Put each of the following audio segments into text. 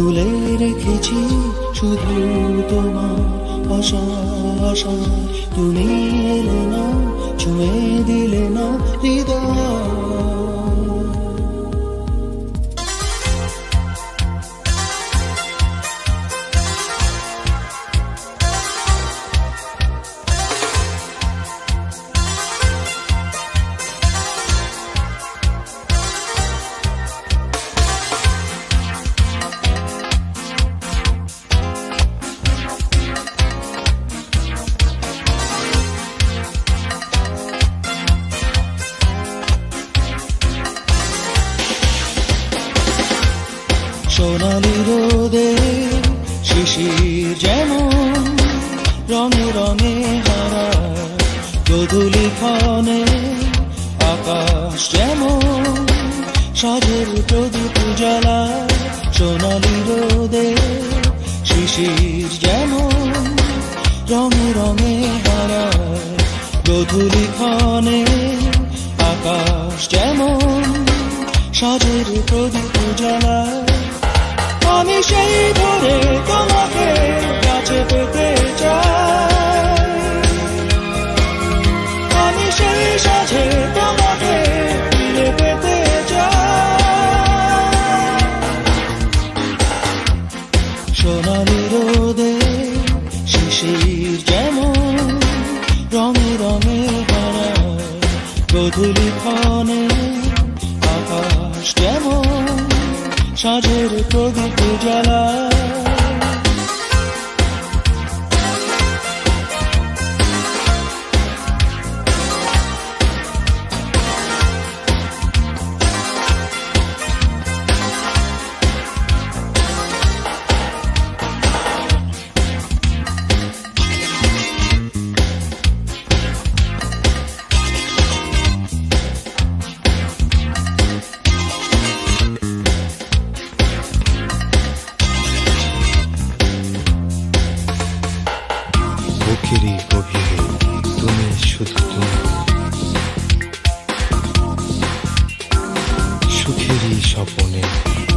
তুলে রেখেছি শুধু তোমার আশা আশা। তুমি এলে না, ছুঁয়ে দিলে না হৃদয়। সোনালি রোদে শিশির যেমন রঙে রঙে হারায়, গোধূলি ক্ষণে আকাশ যেমন সাজের প্রদীপ জ্বালায়। সোনালি রোদে শিশির যেমন রঙে রঙে হারায়, গোধূলি ক্ষণে আকাশ যেমন সাজের প্রদীপ জ্বালায়। আমি সেই ধরে তোমাকে কাছে পেতে চাই, আমি সেই সাথে তোমাকে ফিরে পেতে চাই। সোনালি রোদে শিশির যেমন রঙে রঙে হারায়, গোধূলি ক্ষণে আকাশ যেমন সাজের প্রদীপ জ্বালায়। বুকেরই গভীরে তুমি শুধু তুমি, সুখেরই স্বপনে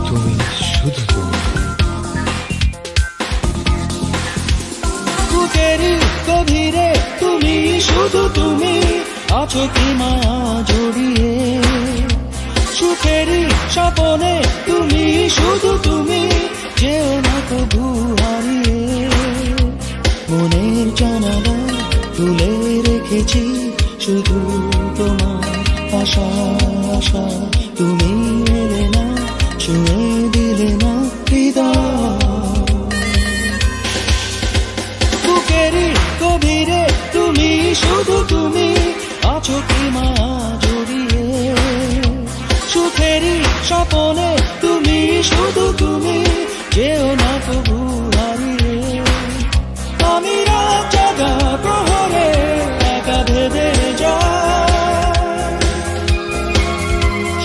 তুমি শুধু তুমি। বুকেরই গভীরে তুমি শুধু তুমি, আছো কি মায়া জড়িয়ে। সুখেরই স্বপনে তুমি শুধু তুমি, যেও না কভু হারিয়ে। মনের জানালা তুলে রেখেছি শুধু তোমার আশা আশা। তুমি এলে না, ছুঁয়ে দিলে না হৃদয়। বুকেরই গভীরে তুমি শুধু তুমি, আছো কি মায়া জড়িয়ে। সুখেরই স্বপনে তুমি শুধু তুমি, যেও না কভু হারিয়ে। আমি রাত জাগা প্রহরে একা ভেবে যাই,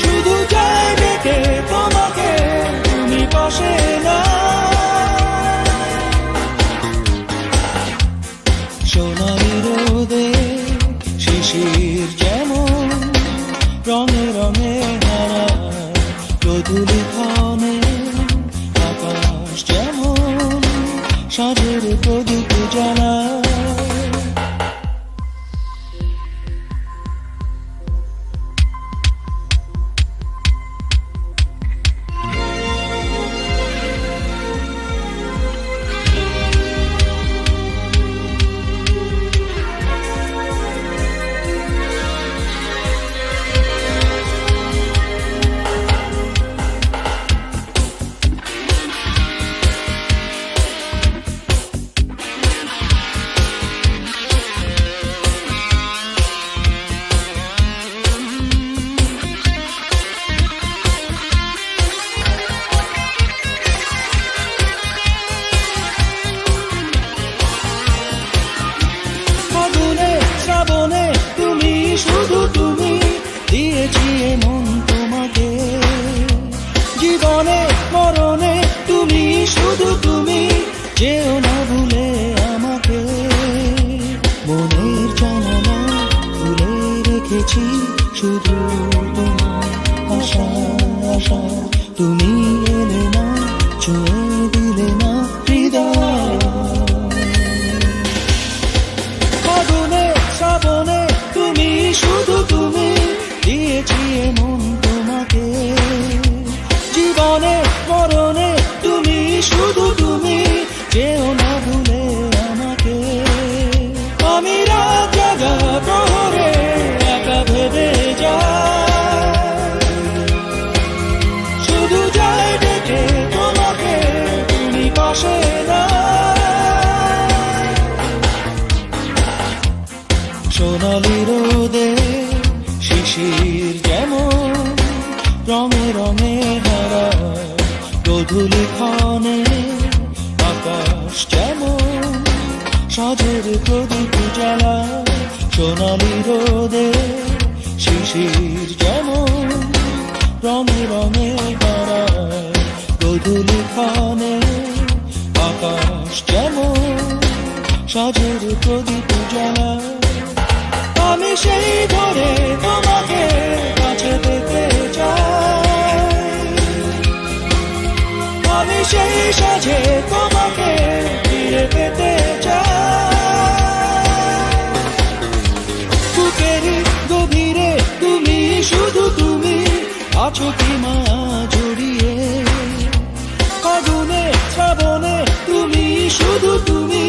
শুধু যাই দেখে তোমাকে তুমি পাশে না। সোনালি রোদে শিশির যেমন রঙে রঙে হারায়, গোধূলি ক্ষণে আকাশ যেমন সাজের প্রদীপ জ্বালায়। শুধু তুমি, দিয়েছি মন তোমাকে। জীবনে মরণে তুমি শুধু তুমি, যেও না ভুলে আমাকে। মনের জানালা খুলে রেখেছি শুধু তোমার আশা আশা। তুমি এলে না, ছুঁয়ে আমাকে। জীবনে মরণে তুমি শুধু তুমি, যেও না ভুলে আমাকে। আমি রাত জাগা প্রহরে একা ভেবে যাই, শুধু যাই ডেকে তোমাকে, তুমি পাশে না। সোনালি রোদে শিশির যেমন রঙে রঙে হারায়, গোধূলি ক্ষণে আকাশ যেমন সাজের প্রদীপ জ্বালায়। সোনালি রোদে শিশির যেমন রঙে রঙে হারায়, গোধূলি ক্ষণে আকাশ যেমন সাজের প্রদীপ জ্বালায়। আমি সেই ধরে তোমাকে কাছে পেতে চাই, আমি সেই সাজে তোমাকে ফিরে পেতে চাই। বুকেরই গভীরে তুমি শুধু তুমি, আছো কি মায়া জড়িয়ে। ফাগুনে শ্রাবণে তুমি শুধু তুমি,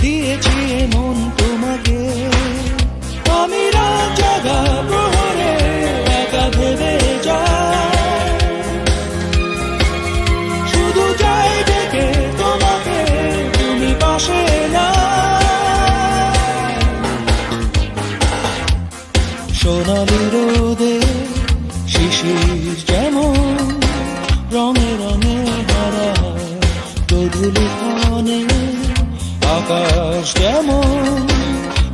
দিয়েছি মন তোমাকে। আমি রাত জাগা প্রহরে একা ভেবে যাই, শুধু যাই ডেকে তোমাকে, তুমি পাশে না। সোনালি রোদে শিশির যেমন রঙে রঙে হারায়, গোধূলি ক্ষণে আকাশ যেমন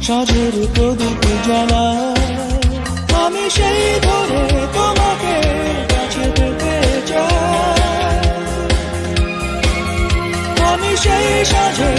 সাজের প্রদীপ জ্বালায়। আমি সেই ধরে তোমাকে কাছে পেতে চাই, আমি সেই সাজে